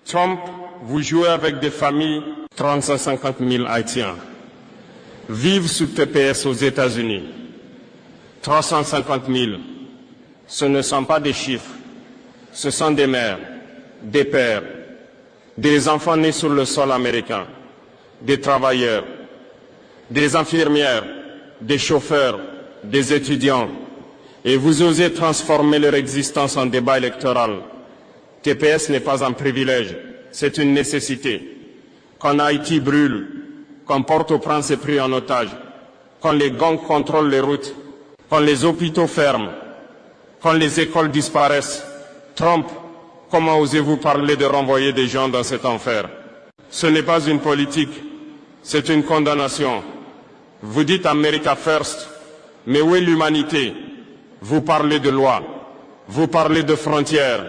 Trump, vous jouez avec des familles, 350 000 Haïtiens vivent sous TPS aux États-Unis. 350 000, ce ne sont pas des chiffres, ce sont des mères, des pères, des enfants nés sur le sol américain, des travailleurs, des infirmières, des chauffeurs, des étudiants. Et vous osez transformer leur existence en débat électoral. TPS n'est pas un privilège, c'est une nécessité. Quand Haïti brûle, quand Port-au-Prince est pris en otage, quand les gangs contrôlent les routes, quand les hôpitaux ferment, quand les écoles disparaissent, Trump, comment osez-vous parler de renvoyer des gens dans cet enfer? Ce n'est pas une politique, c'est une condamnation. Vous dites America First, mais où est l'humanité? Vous parlez de loi, vous parlez de frontières,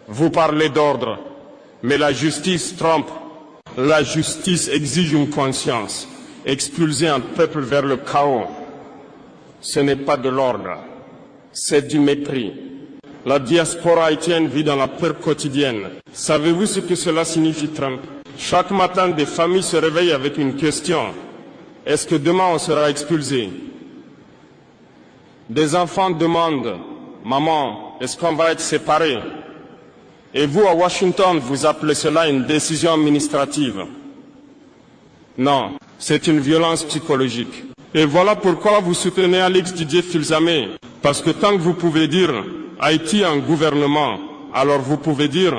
vous parlez d'ordre. Mais la justice, Trump, la justice exige une conscience. Expulser un peuple vers le chaos, ce n'est pas de l'ordre, c'est du mépris. La diaspora haïtienne vit dans la peur quotidienne. Savez-vous ce que cela signifie, Trump? Chaque matin, des familles se réveillent avec une question. Est-ce que demain on sera expulsé? Des enfants demandent, maman, est-ce qu'on va être séparés? Et vous, à Washington, vous appelez cela une décision administrative. Non, c'est une violence psychologique. Et voilà pourquoi vous soutenez Alex Didier Filzamé. Parce que tant que vous pouvez dire Haïti a un gouvernement, alors vous pouvez dire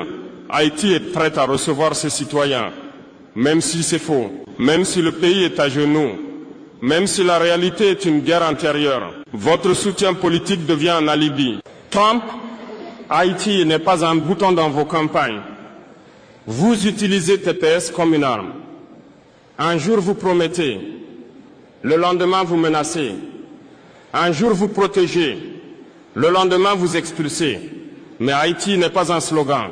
Haïti est prête à recevoir ses citoyens. Même si c'est faux, même si le pays est à genoux, même si la réalité est une guerre intérieure, votre soutien politique devient un alibi. Trump, Haïti n'est pas un bouton dans vos campagnes. Vous utilisez TPS comme une arme. Un jour vous promettez, le lendemain vous menacez. Un jour vous protégez, le lendemain vous expulsez. Mais Haïti n'est pas un slogan.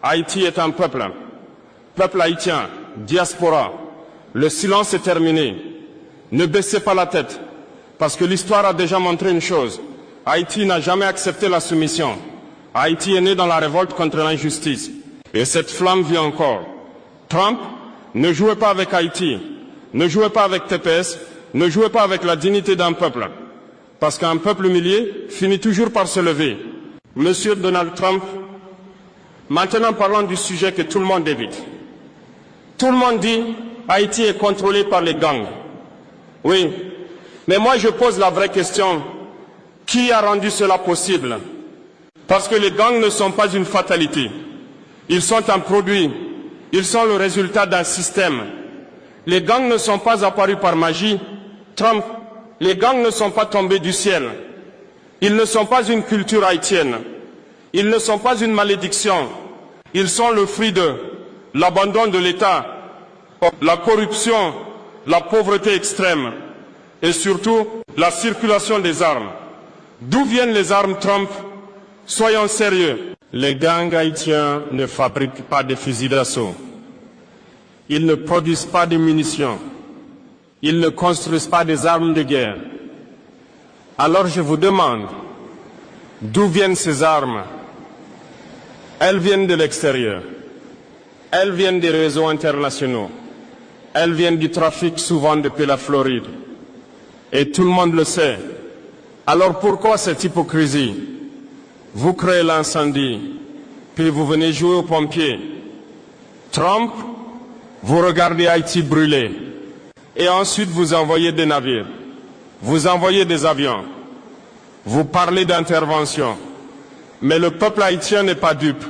Haïti est un peuple. Peuple haïtien, diaspora. Le silence est terminé. Ne baissez pas la tête, parce que l'histoire a déjà montré une chose. Haïti n'a jamais accepté la soumission. Haïti est né dans la révolte contre l'injustice. Et cette flamme vit encore. Trump, ne jouez pas avec Haïti. Ne jouez pas avec TPS. Ne jouez pas avec la dignité d'un peuple. Parce qu'un peuple humilié finit toujours par se lever. Monsieur Donald Trump, maintenant parlons du sujet que tout le monde évite. Tout le monde dit Haïti est contrôlé par les gangs. Oui, mais moi je pose la vraie question. Qui a rendu cela possible? Parce que les gangs ne sont pas une fatalité. Ils sont un produit. Ils sont le résultat d'un système. Les gangs ne sont pas apparus par magie. Trump, les gangs ne sont pas tombés du ciel. Ils ne sont pas une culture haïtienne. Ils ne sont pas une malédiction. Ils sont le fruit de l'abandon de l'État, la corruption, la pauvreté extrême et surtout la circulation des armes. D'où viennent les armes, Trump? Soyons sérieux. Les gangs haïtiens ne fabriquent pas de fusils d'assaut. Ils ne produisent pas de munitions. Ils ne construisent pas des armes de guerre. Alors je vous demande, d'où viennent ces armes? Elles viennent de l'extérieur. Elles viennent des réseaux internationaux. Elles viennent du trafic souvent depuis la Floride. Et tout le monde le sait. Alors pourquoi cette hypocrisie? Vous créez l'incendie, puis vous venez jouer aux pompiers. Trump, vous regardez Haïti brûler. Et ensuite vous envoyez des navires. Vous envoyez des avions. Vous parlez d'intervention. Mais le peuple haïtien n'est pas dupe.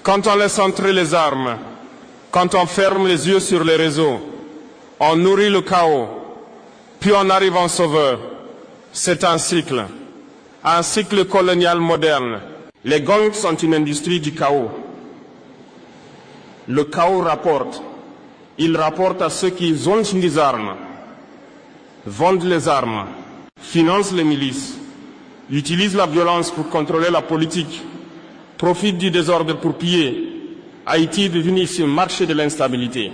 Quand on laisse entrer les armes, quand on ferme les yeux sur les réseaux, on nourrit le chaos, puis on arrive en sauveur. C'est un cycle colonial moderne. Les gangs sont une industrie du chaos. Le chaos rapporte. Il rapporte à ceux qui ont des armes, vendent les armes, financent les milices, utilisent la violence pour contrôler la politique, profitent du désordre pour piller. Haïti est devenu ici un marché de l'instabilité.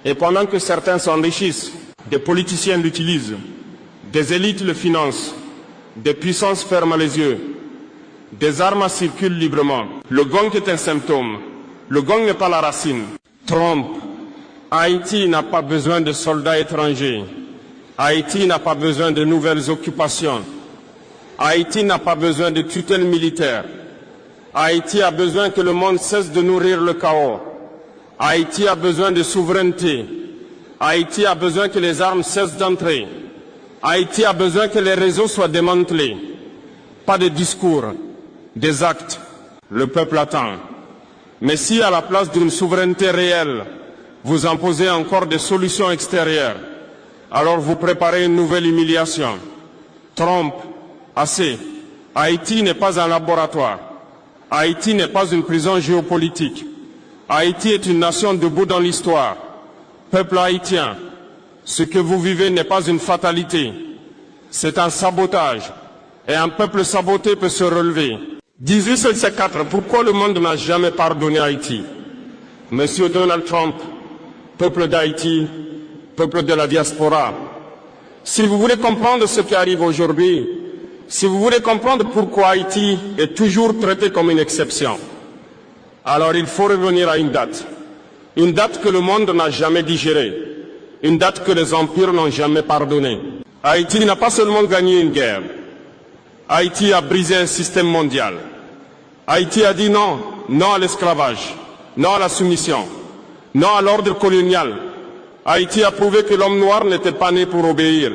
Et pendant que certains s'enrichissent, des politiciens l'utilisent, des élites le financent, des puissances ferment les yeux, des armes circulent librement. Le gang est un symptôme. Le gong n'est pas la racine. Trump, Haïti n'a pas besoin de soldats étrangers. Haïti n'a pas besoin de nouvelles occupations. Haïti n'a pas besoin de tutelle militaire. Haïti a besoin que le monde cesse de nourrir le chaos. Haïti a besoin de souveraineté. Haïti a besoin que les armes cessent d'entrer. Haïti a besoin que les réseaux soient démantelés. Pas de discours, des actes. Le peuple attend. Mais si à la place d'une souveraineté réelle, vous imposez encore des solutions extérieures, alors vous préparez une nouvelle humiliation. Trump, assez. Haïti n'est pas un laboratoire. Haïti n'est pas une prison géopolitique. Haïti est une nation debout dans l'histoire. Peuple haïtien, ce que vous vivez n'est pas une fatalité. C'est un sabotage. Et un peuple saboté peut se relever. 1874, pourquoi le monde n'a jamais pardonné Haïti? Monsieur Donald Trump, peuple d'Haïti, peuple de la diaspora, si vous voulez comprendre ce qui arrive aujourd'hui, si vous voulez comprendre pourquoi Haïti est toujours traité comme une exception, alors il faut revenir à une date que le monde n'a jamais digérée, une date que les empires n'ont jamais pardonnée. Haïti n'a pas seulement gagné une guerre, Haïti a brisé un système mondial. Haïti a dit non, non à l'esclavage, non à la soumission, non à l'ordre colonial. Haïti a prouvé que l'homme noir n'était pas né pour obéir.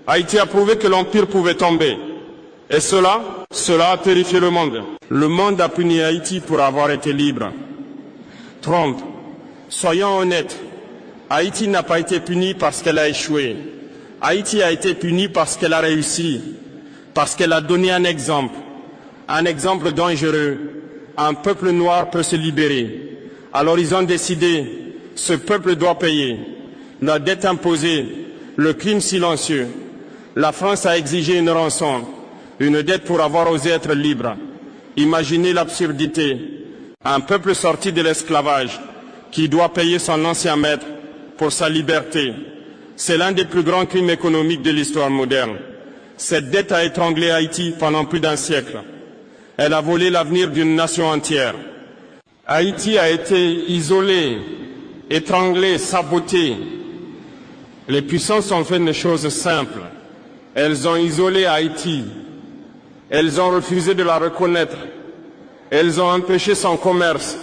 Haïti a prouvé que l'empire pouvait tomber. Et cela a terrifié le monde. Le monde a puni Haïti pour avoir été libre. Trump, soyons honnêtes, Haïti n'a pas été punie parce qu'elle a échoué. Haïti a été punie parce qu'elle a réussi, parce qu'elle a donné un exemple dangereux. Un peuple noir peut se libérer. Alors ils ont décidé, ce peuple doit payer. La dette imposée, le crime silencieux. La France a exigé une rançon, une dette pour avoir osé être libre. Imaginez l'absurdité. Un peuple sorti de l'esclavage qui doit payer son ancien maître pour sa liberté. C'est l'un des plus grands crimes économiques de l'histoire moderne. Cette dette a étranglé Haïti pendant plus d'un siècle. Elle a volé l'avenir d'une nation entière. Haïti a été isolé, étranglé, saboté. Les puissances ont fait une chose simple. Elles ont isolé Haïti. Elles ont refusé de la reconnaître. Elles ont empêché son commerce.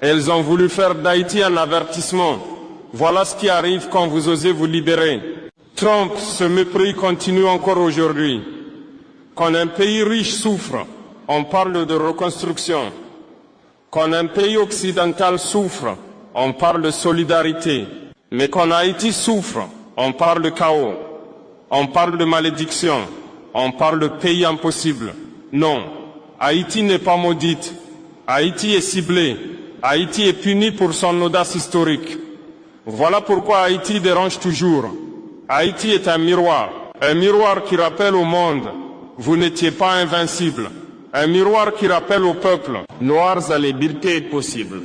Elles ont voulu faire d'Haïti un avertissement. Voilà ce qui arrive quand vous osez vous libérer. Trump, ce mépris continue encore aujourd'hui. Quand un pays riche souffre, on parle de reconstruction. Quand un pays occidental souffre, on parle de solidarité. Mais quand Haïti souffre, on parle de chaos. On parle de malédiction. On parle de pays impossible. Non, Haïti n'est pas maudite. Haïti est ciblée. Haïti est punie pour son audace historique. Voilà pourquoi Haïti dérange toujours. Haïti est un miroir qui rappelle au monde, vous n'étiez pas invincible. Un miroir qui rappelle au peuple, noirs à liberté est possible.